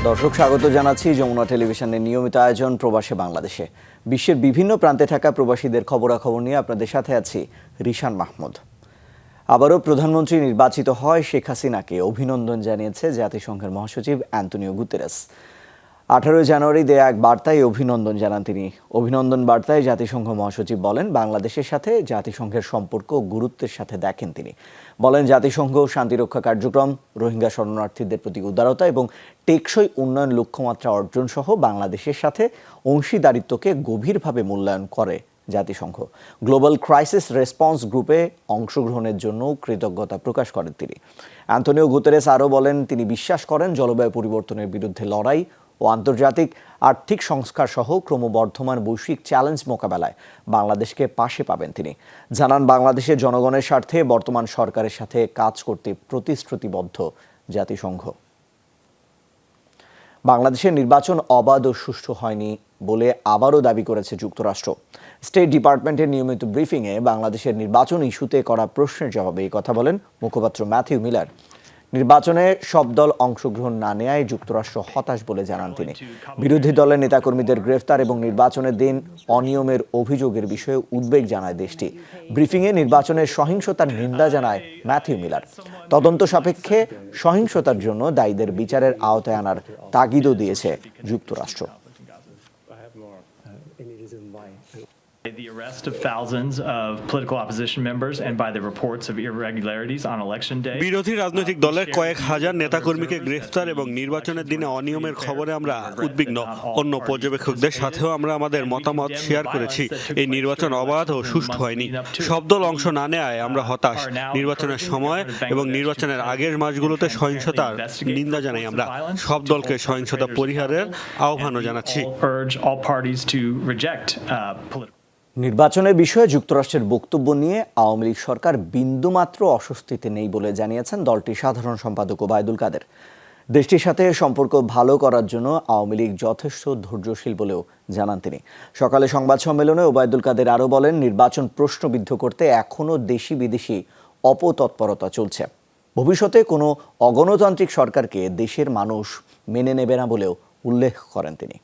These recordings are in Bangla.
দর্শক স্বাগত জানাচ্ছি যমুনা টেলিভিশনের নিয়মিত আয়োজন প্রবাসে বাংলাদেশে। বিশ্বের বিভিন্ন প্রান্তে থাকা প্রবাসীদের খবরাখবর নিয়ে আপনাদের সাথে আছি রিশান মাহমুদ। আবারও প্রধানমন্ত্রী নির্বাচিত হয় শেখ হাসিনাকে অভিনন্দন জানিয়েছে জাতিসংঘের মহাসচিব অ্যান্তোনিও গুতেরেস। 18 জানুয়ারি দেয়া এক বার্তায় অভিনন্দন জানান তিনি। অভিনন্দন বার্তায় জাতিসংঘ মহাসচিব বলেন, বাংলাদেশের সাথে জাতিসংঘের সম্পর্ক গুরুত্বের সাথে দেখেন তিনি। বলেন, জাতিসংঘ শান্তিরক্ষা কার্যক্রম, রোহিঙ্গা শরণার্থীদের প্রতি উদারতা এবং টেকসই উন্নয়ন লক্ষ্যমাত্রা অর্জন সহ বাংলাদেশের সাথে অংশীদারিত্বকে গভীরভাবে মূল্যায়ন করে জাতিসংঘ। গ্লোবাল ক্রাইসিস রেসপন্স গ্রুপে অংশগ্রহণের জন্য কৃতজ্ঞতা প্রকাশ করেন তিনি। অ্যান্তোনিও গুতেরেস আরও বলেন, তিনি বিশ্বাস করেন জলবায়ু পরিবর্তনের বিরুদ্ধে লড়াই ও আন্তর্জাতিক আর্থিক সংস্কার সহ ক্রমবর্ধমান বৈশ্বিক চ্যালেঞ্জ মোকাবেলায় বাংলাদেশকে পাশে পাবেন তিনি। জানান, বাংলাদেশের জনগণের স্বার্থে বর্তমান সরকারের সাথে কাজ করতে প্রতিশ্রুতিবদ্ধ জাতিসংঘ। বাংলাদেশের নির্বাচন অবাধ ও সুষ্ঠু হয়নি বলে আবারও দাবি করেছে যুক্তরাষ্ট্র। স্টেট ডিপার্টমেন্টের নিয়মিত ব্রিফিংয়ে বাংলাদেশের নির্বাচন ইস্যুতে করা প্রশ্নের জবাবে এই কথা বলেন মুখপাত্র ম্যাথিউ মিলার। নির্বাচনে সব দল অংশগ্রহণ না নেওয়ায় যুক্তরাষ্ট্র হতাশ বলে জানান তিনি। বিরোধী দলের নেতাকর্মীদের গ্রেফতার এবং নির্বাচনের দিন অনিয়মের অভিযোগের বিষয়ে উদ্বেগ জানায় দেশটি। ব্রিফিংয়ে নির্বাচনের সহিংসতার নিন্দা জানায় ম্যাথিউ মিলার। তদন্ত সাপেক্ষে সহিংসতার জন্য দায়ীদের বিচারের আওতায় আনার তাগিদও দিয়েছে যুক্তরাষ্ট্র। The arrest of thousands of political opposition members and by the reports of irregularities on election day. বিরোধী রাজনৈতিক দলের কয়েক হাজার নেতাকর্মীকে গ্রেফতার এবং নির্বাচনের দিনে অনিয়মের খবরে আমরা উদ্বিগ্ন। অন্য পর্যবেক্ষকদের সাথেও আমরা আমাদের মতামত শেয়ার করেছি। এই নির্বাচন অবাধ ও সুষ্ঠু হয়নি। সব দল অংশ না নেওয়ায় আমরা হতাশ। নির্বাচনের সময় এবং নির্বাচনের আগের মাসগুলোতে সহিংসতার নিন্দা জানাই আমরা। সব দলকে সহিংসতা পরিহারের আহ্বানও জানাচ্ছি। নির্বাচনের বিষয়ে যুক্তরাষ্ট্রের বক্তব্য নিয়ে আওয়ামী লীগ সরকার বিন্দুমাত্র অস্বস্তিতে নেই বলে জানিয়েছেন দলটির সাধারণ সম্পাদক ওবায়দুল কাদের। দেশটির সাথে সম্পর্ক ভালো করার জন্য আওয়ামী লীগ যথেষ্ট ধৈর্যশীল বলেও জানান তিনি। সকালে সংবাদ সম্মেলনে ওবায়দুল কাদের আরও বলেন, নির্বাচন প্রশ্নবিদ্ধ করতে এখনও দেশি বিদেশি অপতৎপরতা চলছে। ভবিষ্যতে কোনো অগণতান্ত্রিক সরকারকে দেশের মানুষ মেনে নেবে না বলেও উল্লেখ করেন তিনি।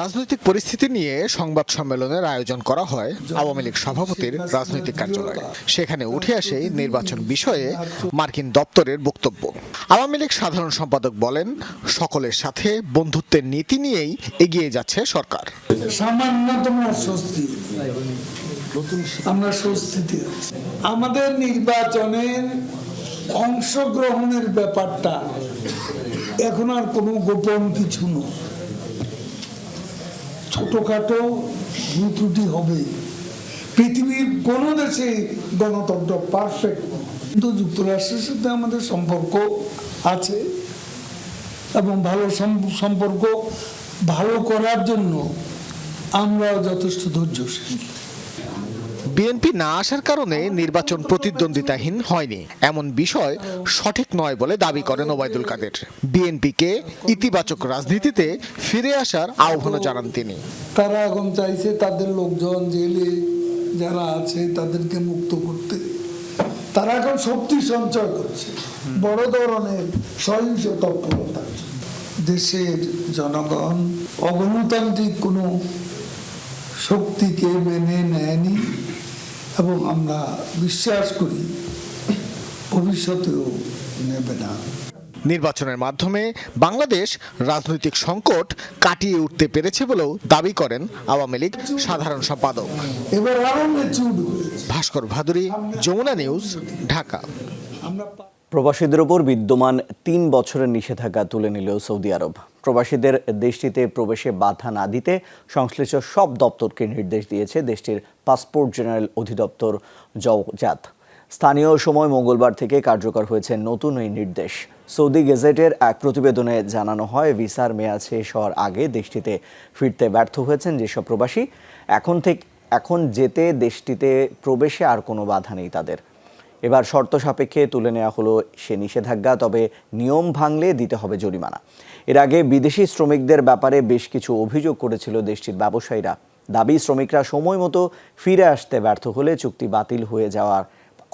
রাজনৈতিক পরিস্থিতি নিয়ে সংবাদ সম্মেলনের আয়োজন করা হয় আওয়ামী লীগ সভাপতির রাজনৈতিক কার্যালয়ে। সেখানে উঠে আসে নির্বাচন বিষয়ে মার্কিন দপ্তরের বক্তব্য। আওয়ামী লীগ সাধারণ সম্পাদক বলেন, সকলের সাথে বন্ধুত্বের নীতি নিয়েই এগিয়ে যাচ্ছে সরকার। সামান্যতম স্বস্তি, আমরা স্বস্তিতে আমাদের নির্বাচনের অংশগ্রহণের ব্যাপারটা এখন আর কোনো গোপন কিছু নয়। ছোটখাটো ভুল ত্রুটি হবে, পৃথিবীর কোনো দেশে গণতন্ত্র পারফেক্ট, কিন্তু যুক্তরাষ্ট্রের সাথে আমাদের সম্পর্ক আছে এবং ভালো সম্পর্ক ভালো করার জন্য আমরা যথেষ্ট ধৈর্যশীল। বিএনপি না আসার কারণে নির্বাচন প্রতিদ্বন্দ্বিতাহীন হয়নি এমন বিষয় সঠিক নয় বলে দাবি করেন ওবায়দুল কাদের। বিএনপিকে ইতিবাচক রাজনীতিতে ফিরে আসার আহ্বান জানান তিনি। তারা এখন চাইছে তাদের লোকজন জেলে যারা আছে তাদেরকে মুক্ত করতে। তারা এখন শক্তি সঞ্চয় করছে বড় ধরনের সহিংস তৎপরতা। দেশের জনগণ অগণতান্ত্রিক কোনো শক্তিকে মেনে নেয়নি এবং আমরা বিশ্বাস করি ভবিষ্যতেও নেবে না। নির্বাচনের মাধ্যমে বাংলাদেশ রাজনৈতিক সংকট কাটিয়ে উঠতে পেরেছে বলেও দাবি করেন আওয়ামী লীগ সাধারণ সম্পাদক। এবার আরো ম্যাচিউরড হয়েছে। ভাস্কর ভাদুরী, যমুনা নিউজ, ঢাকা। প্রবাসীদের উপর বিদ্যমান 3 বছরের নিষেধাজ্ঞা তুলে নিল সৌদি আরব। প্রবাসীদের দেশটিতে প্রবেশে বাধা না দিতে সংশ্লিষ্ট সব দপ্তরকে নির্দেশ দিয়েছে দেশটির পাসপোর্ট জেনারেল অধিদপ্তর জওজাত। স্থানীয় সময় মঙ্গলবার থেকে কার্যকর হয়েছে নতুন এই নির্দেশ। সৌদি গেজেটের এক প্রতিবেদনে জানানো হয়, ভিসার মেয়াদ শেষ হওয়ার আগে দেশটিতে ফিরতে ব্যর্থ হয়েছেন যেসব প্রবাসী, এখন যেতে দেশটিতে প্রবেশে আর কোনো বাধা নেই তাদের। এবার শর্ত সাপেক্ষে তুলে নেওয়া হলো সে নিষেধাজ্ঞা, তবে নিয়ম ভাঙলে দিতে হবে জরিমানা। এর আগে বিদেশি শ্রমিকদের ব্যাপারে বেশ কিছু অভিযোগ করেছিল দেশটির ব্যবসায়ীরা। দাবি, শ্রমিকরা সময় মতো ফিরে আসতে ব্যর্থ হলে চুক্তি বাতিল হয়ে যাওয়ার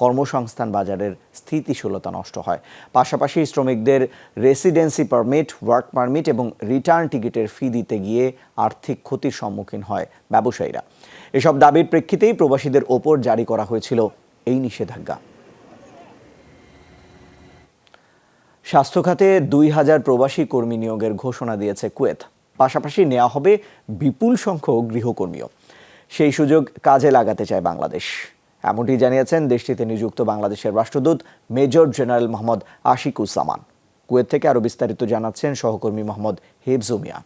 কর্মসংস্থান বাজারের স্থিতিশীলতা নষ্ট হয়। পাশাপাশি শ্রমিকদের রেসিডেন্সি পারমিট, ওয়ার্ক পারমিট এবং রিটার্ন টিকিটের ফি দিতে গিয়ে আর্থিক ক্ষতির সম্মুখীন হয় ব্যবসায়ীরা। এসব দাবির প্রেক্ষিতেই প্রবাসীদের ওপর জারি করা হয়েছিল এই নিষেধাজ্ঞা। স্বাস্থ্য খাতে 2000 প্রবাসী কর্মী নিয়োগের ঘোষণা দিয়েছে কুয়েত। পাশাপাশি নেওয়া হবে বিপুল সংখ্যক গৃহকর্মীও। সেই সুযোগ কাজে লাগাতে চায় বাংলাদেশ, এমনটি জানিয়েছেন দেশটিতে নিযুক্ত বাংলাদেশের রাষ্ট্রদূত major general Mohammad Ashikuzzaman. Kuwait থেকে আরও বিস্তারিত জানাচ্ছেন সহকর্মী মোহাম্মদ হেফজু মিয়া।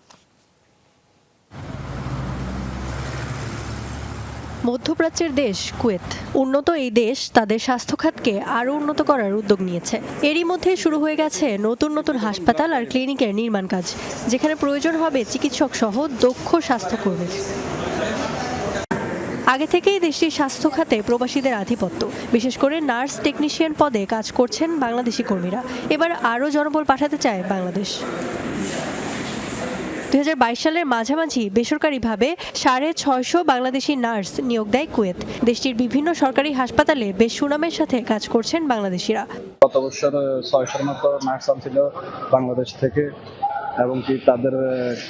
মধ্যপ্রাচ্যের দেশ কুয়েত। উন্নত এই দেশ তাদের স্বাস্থ্য খাতকে আরও উন্নত করার উদ্যোগ নিয়েছে। এরই মধ্যে শুরু হয়ে গেছে নতুন নতুন হাসপাতাল আর ক্লিনিকের নির্মাণ কাজ, যেখানে প্রয়োজন হবে চিকিৎসক সহ দক্ষ স্বাস্থ্যকর্মীর। আগে থেকেই দেশটির স্বাস্থ্য খাতে প্রবাসীদের আধিপত্য, বিশেষ করে নার্স টেকনিশিয়ান পদে কাজ করছেন বাংলাদেশি কর্মীরা। এবার আরও জনবল পাঠাতে চায় বাংলাদেশ। 2022 সালের মাঝামাঝি বেসরকারিভাবে 650 বাংলাদেশি নার্স নিয়োগ দেয় কুয়েত। দেশটির বিভিন্ন সরকারি হাসপাতালে বেশ সুনামের সাথে কাজ করছেন বাংলাদেশিরা। গত বছর 600-এর মতো নার্স আনছিল বাংলাদেশ থেকে, এবং কি তাদের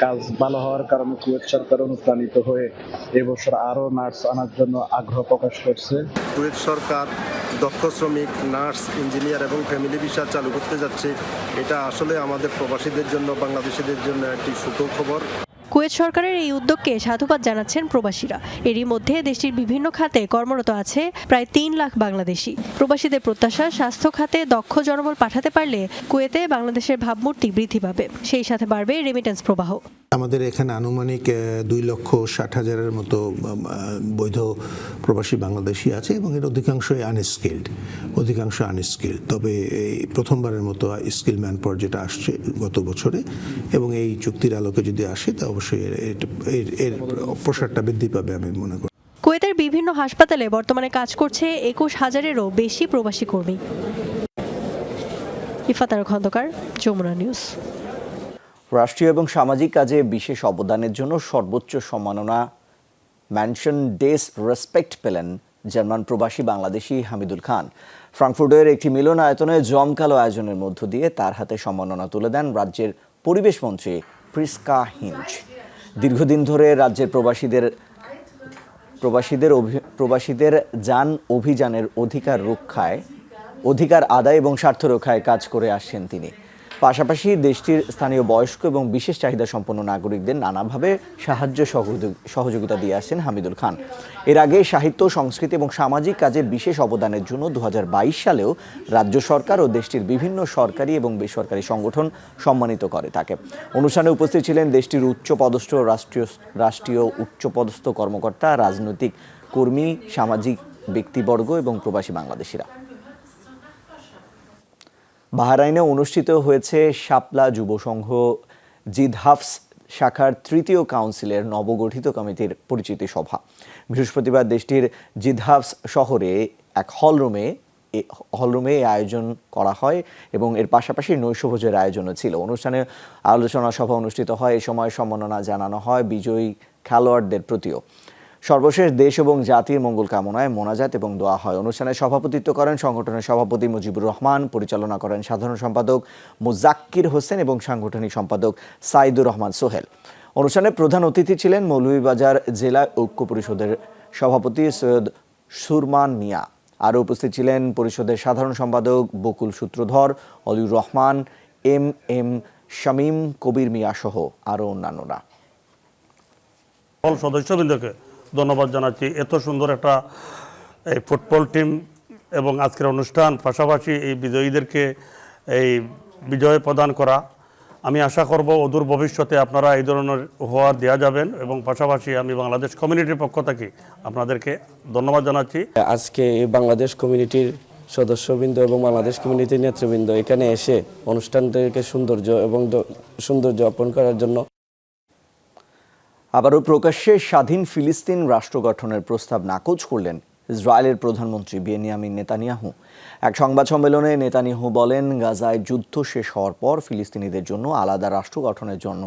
কাজ ভালো হওয়ার কারণে কুয়েত সরকার অনুপ্রাণিত হয়ে এবছর আরও নার্স আনার জন্য আগ্রহ প্রকাশ করছে। কুয়েত সরকার দক্ষ শ্রমিক, নার্স, ইঞ্জিনিয়ার এবং ফ্যামিলি ভিসা চালু করতে যাচ্ছে। এটা আসলে আমাদের প্রবাসীদের জন্য, বাংলাদেশিদের জন্য একটি সুখবর। কুয়েত সরকারের এই উদ্যোগকে সাধুবাদ জানাচ্ছেন প্রবাসীরা। এরই মধ্যে দেশটির বিভিন্ন খাতে কর্মরত আছে প্রায় 3 লাখ বাংলাদেশি। প্রবাসীদের প্রত্যাশা, স্বাস্থ্য খাতে দক্ষ জনবল পাঠাতে পারলে কুয়েতে বাংলাদেশের ভাবমূর্তি বৃদ্ধি পাবে, সেই সাথে বাড়বে রেমিটেন্স প্রবাহ। আমাদের এখানে আনুমানিক 2,60,000-এর মতো বৈধ প্রবাসী বাংলাদেশি আছে এবং এর অধিকাংশই আনস্কিল্ড। তবে এই প্রথমবারের মতো স্কিল ম্যান পাওয়ার যেটা আসছে গত বছরে, এবং এই চুক্তির আলোকে যদি আসে তা অবশ্যই এর প্রসারটা বৃদ্ধি পাবে আমি মনে করি। কুয়েতের বিভিন্ন হাসপাতালে বর্তমানে কাজ করছে 21,000-এরও বেশি প্রবাসী কর্মী। ইফাত খন্দকার, যমুনা নিউজ। রাষ্ট্রীয় এবং সামাজিক কাজে বিশেষ অবদানের জন্য সর্বোচ্চ সম্মাননা ম্যানশন ডেস রেসপেক্ট পেলেন জার্মান প্রবাসী বাংলাদেশি হামিদুল খান। ফ্রাঙ্কফুর্টের একটি মিলনায়তনে জমকালো আয়োজনের মধ্য দিয়ে তার হাতে সম্মাননা তুলে দেন রাজ্যের পরিবেশ মন্ত্রী প্রিস্কা হিঞ্জ। দীর্ঘদিন ধরে রাজ্যের প্রবাসীদের যান অভিযানের অধিকার আদায় এবং স্বার্থ রক্ষায় কাজ করে আসছেন তিনি। পাশাপাশি দেশটির স্থানীয় বয়স্ক এবং বিশেষ চাহিদা সম্পন্ন নাগরিকদের নানাভাবে সাহায্য সহযোগিতা দিয়ে আসছেন হামিদুল খান। এর আগে সাহিত্য, সংস্কৃতি এবং সামাজিক কাজে বিশেষ অবদানের জন্য 2022 সালেও রাজ্য সরকার ও দেশটির বিভিন্ন সরকারি এবং বেসরকারি সংগঠন সম্মানিত করে তাকে। অনুষ্ঠানে উপস্থিত ছিলেন দেশটির উচ্চপদস্থ রাষ্ট্রীয় উচ্চপদস্থ কর্মকর্তা, রাজনৈতিক কর্মী, সামাজিক ব্যক্তিবর্গ এবং প্রবাসী বাংলাদেশিরা। বাহরাইনে অনুষ্ঠিত হয়েছে শাপলা যুব সংঘ জিদহাফস শাখার 3য় কাউন্সিলের নবগঠিত কমিটির পরিচিতি সভা। বৃহস্পতিবার দেশটির জিদহাফস শহরে এক হলরুমে আয়োজন করা হয় এবং এর পাশাপাশি নৈশভোজের আয়োজনও ছিল। অনুষ্ঠানে আলোচনা সভা অনুষ্ঠিত হয়। এ সময় সম্মাননা জানানো হয় বিজয়ী খেলোয়াড়দের প্রতিও। সর্বশেষ দেশ এবং জাতির মঙ্গল কামনায় মোনাজাত এবং দোয়া হয়। অনুষ্ঠানে সভাপতিত্ব করেন সংগঠনের সভাপতি মুজিবুর রহমান, পরিচালনা করেন সাধারণ সম্পাদক মুজাক্কির হোসেন এবং সাংগঠনিক সম্পাদক সাইদুর রহমান সোহেল। অনুষ্ঠানে প্রধান অতিথি ছিলেন মৌলভীবাজার জেলা ঐক্য পরিষদের সভাপতি সৈয়দ সুরমান মিয়া। আরও উপস্থিত ছিলেন পরিষদের সাধারণ সম্পাদক বকুল সূত্রধর, অলিউর রহমান, এম শামীম, কবির মিয়া সহ আরও অন্যান্যরা। সদস্যবৃন্দকে ধন্যবাদ জানাচ্ছি। এত সুন্দর একটা ফুটবল টিম এবং আজকের অনুষ্ঠান, পাশাপাশি এই বিজয়ীদেরকে এই বিজয় প্রদান করা, আমি আশা করব অদূর ভবিষ্যতে আপনারা এই ধরনের উপহার দেওয়া যাবেন। এবং পাশাপাশি আমি বাংলাদেশ কমিউনিটির পক্ষ থেকে আপনাদেরকে ধন্যবাদ জানাচ্ছি। আজকে এই বাংলাদেশ কমিউনিটির সদস্যবৃন্দ এবং বাংলাদেশ কমিউনিটির নেতৃবৃন্দ এখানে এসে অনুষ্ঠানটিকে সৌন্দর্য অর্পণ করার জন্য। আবারও প্রকাশ্যে স্বাধীন ফিলিস্তিন রাষ্ট্র গঠনের প্রস্তাব নাকচ করলেন ইসরায়েলের প্রধানমন্ত্রী বেনিয়ামিন নেতানিয়াহু। এক সংবাদ সম্মেলনে নেতানিয়াহু বলেন, গাজায় যুদ্ধ শেষ হওয়ার পর ফিলিস্তিনিদের জন্য আলাদা রাষ্ট্র গঠনের জন্য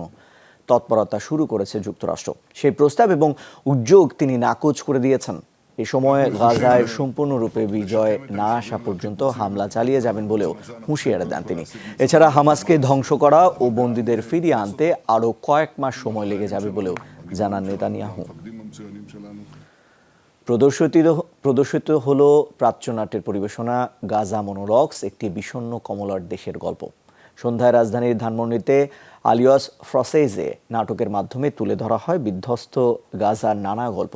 তৎপরতা শুরু করেছে যুক্তরাষ্ট্র। সেই প্রস্তাব এবং উদ্যোগ তিনি নাকচ করে দিয়েছেন। এ সময় গাজায় সম্পূর্ণরূপে বিজয় না আসা পর্যন্ত হামলা চালিয়ে যাবেন বলেও হুঁশিয়ারি দেন তিনি। এছাড়া হামাসকে ধ্বংস করা ও বন্দীদের ফিরিয়ে আনতে আরও কয়েক মাস সময় লেগে যাবে বলেও জানান নেতানিয়াহু। প্রদর্শিত হলো প্রাচ্যনাট্যের পরিবেশনা গাজা মনোলগস, একটি বিষণ্ণ কমলার দেশের গল্প। সন্ধ্যায় রাজধানীর ধানমন্ডিতে আলিয়াস ফ্রসেজে নাটকের মাধ্যমে তুলে ধরা হয় বিধ্বস্ত গাজার নানা গল্প।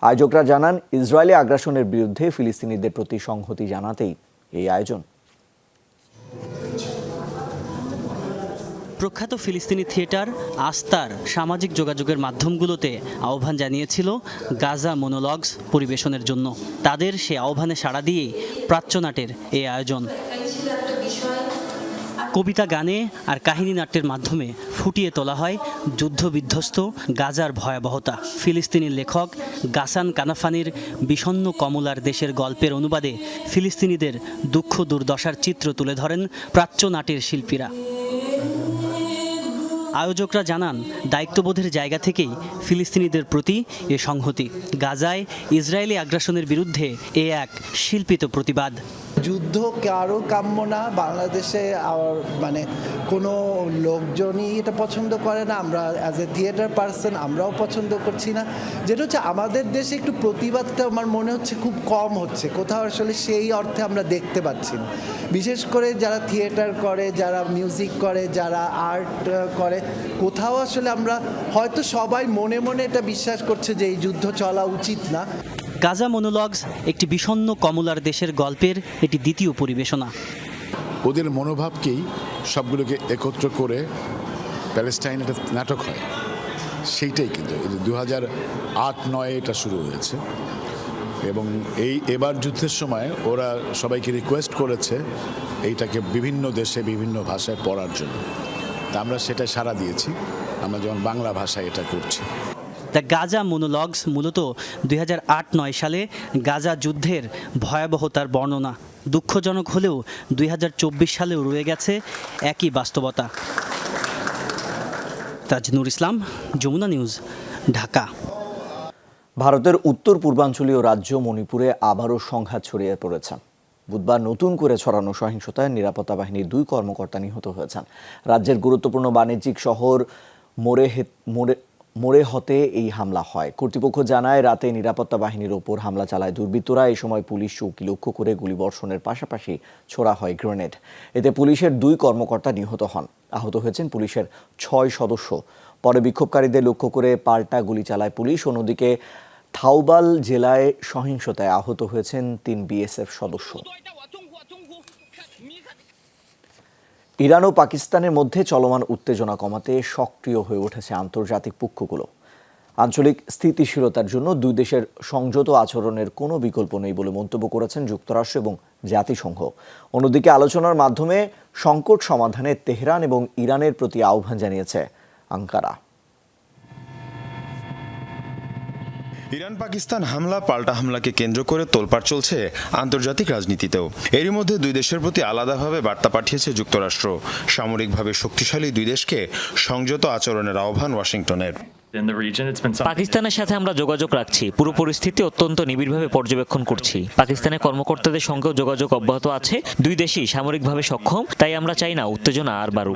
আয়োজকরা জানান, ইসরায়েলি আগ্রাসনের বিরুদ্ধে ফিলিস্তিনিদের প্রতি সংহতি জানাতেই এই আয়োজন। প্রখ্যাত ফিলিস্তিনি থিয়েটার আস্তার সামাজিক যোগাযোগের মাধ্যমগুলোতে আহ্বান জানিয়েছিল গাজা মনোলগস পরিবেশনের জন্য। তাদের সে আহ্বানে সাড়া দিয়েই প্রাচ্যনাটের এই আয়োজন। কবিতা, গানে আর কাহিনী নাট্যের মাধ্যমে ফুটিয়ে তোলা হয় যুদ্ধবিধ্বস্ত গাজার ভয়াবহতা। ফিলিস্তিনি লেখক গাসান কানাফানির বিষণ্ণ কমলার দেশের গল্পের অনুবাদে ফিলিস্তিনিদের দুঃখ দুর্দশার চিত্র তুলে ধরেন প্রাচ্যনাটের শিল্পীরা। আয়োজকরা জানান, দায়িত্ববোধের জায়গা থেকেই ফিলিস্তিনিদের প্রতি এ সংহতি। গাজায় ইসরায়েলি আগ্রাসনের বিরুদ্ধে এ এক শিল্পিত প্রতিবাদ। যুদ্ধ কারো কাম্য না। বাংলাদেশে মানে কোনো লোকজনই এটা পছন্দ করে না। আমরা অ্যাজ এ থিয়েটার পার্সন আমরাও পছন্দ করছি না। যেটা হচ্ছে আমাদের দেশে একটু প্রতিবাদটা আমার মনে হচ্ছে খুব কম হচ্ছে, কোথাও আসলে সেই অর্থে আমরা দেখতে পাচ্ছি না। বিশেষ করে যারা থিয়েটার করে, যারা মিউজিক করে, যারা আর্ট করে, কোথাও আসলে আমরা হয়তো সবাই মনে মনে এটা বিশ্বাস করছে যে এই যুদ্ধ চলা উচিত না। গাজা মনোলগস একটি বিষণ্ণ কমলার দেশের গল্পের এটি দ্বিতীয় পরিবেশনা। ওদের মনোভাবকেই সবগুলোকে একত্র করে প্যালেস্টাইন একটা নাটক হয়, সেইটাই কিন্তু 2008-09 এটা শুরু হয়েছে। এবং এবার যুদ্ধের সময় ওরা সবাইকে রিকোয়েস্ট করেছে এইটাকে বিভিন্ন দেশে বিভিন্ন ভাষায় পড়ার জন্য। তা আমরা সেটা সাড়া দিয়েছি, আমরা যেমন বাংলা ভাষায় এটা করছি। দ্য গাজা মনোলগস মূলত 2008-09 সালে গাজা যুদ্ধের ভয়াবহতার বর্ণনা। দুঃখজনক হলেও 2024 সালেও রয়ে গেছে একই বাস্তবতা। তাজনুর ইসলাম, যমুনা নিউজ, ঢাকা। ভারতের উত্তর পূর্বাঞ্চলীয় রাজ্য মণিপুরে আবারও সংঘাত ছড়িয়ে পড়েছে। বুধবার নতুন করে ছড়ানো সহিংসতায় নিরাপত্তা বাহিনীর 2 কর্মকর্তা নিহত হয়েছেন। রাজ্যের গুরুত্বপূর্ণ বাণিজ্যিক শহর মোরেহতে এই হামলা হয়। কর্তৃপক্ষ জানায়, রাতে নিরাপত্তা বাহিনীর ওপর হামলা চালায় দুর্বৃত্তরা। এই সময় পুলিশ চৌকি লক্ষ্য করে গুলিবর্ষণের পাশাপাশি ছোড়া হয় গ্রেনেড। এতে পুলিশের 2 কর্মকর্তা নিহত হন। আহত হয়েছেন পুলিশের 6 সদস্য। পরে বিক্ষোভকারীদের লক্ষ্য করে পাল্টা গুলি চালায় পুলিশ। অন্যদিকে থাউবাল জেলায় সহিংসতায় আহত হয়েছেন 3 বিএসএফ সদস্য। ইরান ও পাকিস্তানের মধ্যে চলমান উত্তেজনা কমাতে সক্রিয় হয়ে উঠেছে আন্তর্জাতিক পক্ষগুলো। আঞ্চলিক স্থিতিশীলতার জন্য 2 দেশের সংযত আচরণের কোনো বিকল্প নেই বলে মন্তব্য করেছেন যুক্তরাষ্ট্র এবং জাতিসংঘ। অন্যদিকে আলোচনার মাধ্যমে সংকট সমাধানে তেহরান এবং ইরানের প্রতি আহ্বান জানিয়েছে আঙ্কারা। ইরান পাকিস্তান হামলা পাল্টা হামলাকে কেন্দ্র করে তোলপাড় চলছে আন্তর্জাতিক রাজনীতিতেও। এরই মধ্যে 2 দেশের প্রতি আলাদাভাবে বার্তা পাঠিয়েছে যুক্তরাষ্ট্র। সামরিকভাবে শক্তিশালী 2 দেশকে সংযত আচরণের আহ্বান ওয়াশিংটনের। পাকিস্তানের সাথে আমরা যোগাযোগ রাখছি, পুরো পরিস্থিতি অত্যন্ত নিবিড়ভাবে পর্যবেক্ষণ করছি। পাকিস্তানের কর্মকর্তাদের সঙ্গেও যোগাযোগ অব্যাহত আছে। 2 দেশই সামরিকভাবে সক্ষম, তাই আমরা চাই না উত্তেজনা আর বাড়ুক।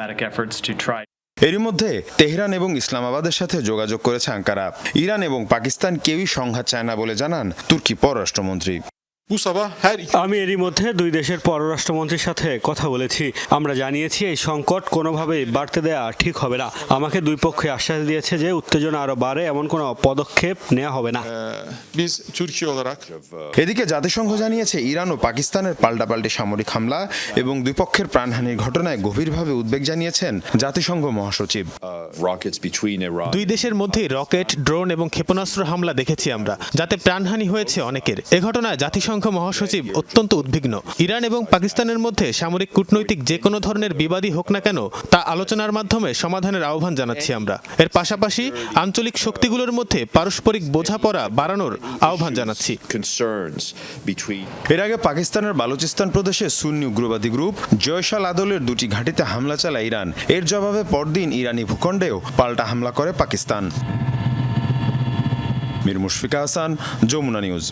এরই মধ্যে তেহরান এবং ইসলামাবাদের সাথে যোগাযোগ করেছে আঙ্কারা। ইরান এবং পাকিস্তান কেউই সংঘাত চায় না বলে জানান তুর্কি পররাষ্ট্রমন্ত্রী। আমি এরই মধ্যে 2 দেশের পররাষ্ট্রমন্ত্রীর সাথে কথা বলেছি। আমরা জানিয়েছি এই সংকট কোনোভাবেই বাড়তে দেয়া ঠিক হবে না। আমাকে 2 পক্ষে আশ্বাস দিয়েছে যে উত্তেজনা আরো বাড়ে এমন কোনো পদক্ষেপ নেওয়া হবে না। এদিকে জাতিসংঘ জানিয়েছে ইরান ও পাকিস্তানের পাল্টাপাল্টি সামরিক হামলা এবং 2 পক্ষের প্রাণহানির ঘটনায় গভীরভাবে উদ্বেগ জানিয়েছেন জাতিসংঘ মহাসচিব। 2 দেশের মধ্যে রকেট, ড্রোন এবং ক্ষেপণাস্ত্র হামলা দেখেছি আমরা, যাতে প্রাণহানি হয়েছে অনেকের। এ ঘটনায় জাতিসংঘ মহাসচিব অত্যন্ত উদ্বিগ্ন। ইরান এবং পাকিস্তানের মধ্যে সামরিক কূটনৈতিক যে কোনো ধরনের বিবাদই হোক না কেন, তা আলোচনার মাধ্যমে সমাধানের আহ্বান জানাচ্ছি আমরা। এর পাশাপাশি আঞ্চলিক শক্তিগুলোর মধ্যে পারস্পরিক বোঝাপড়া বাড়ানোর আহ্বান জানাচ্ছি। এর আগে পাকিস্তানের বালুচিস্তান প্রদেশে সুন্নি উগ্রবাদী গ্রুপ জয়শ-আল আদলের 2টি ঘাঁটিতে হামলা চালায় ইরান। এর জবাবে পরদিন ইরানি ভূখণ্ডেও পাল্টা হামলা করে পাকিস্তান। মীর মুশফিকা হাসান, যমুনা নিউজ।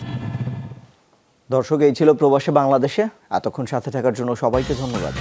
দর্শক, এই ছিল প্রবাসে বাংলাদেশে। এতক্ষণ সাথে থাকার জন্য সবাইকে ধন্যবাদ।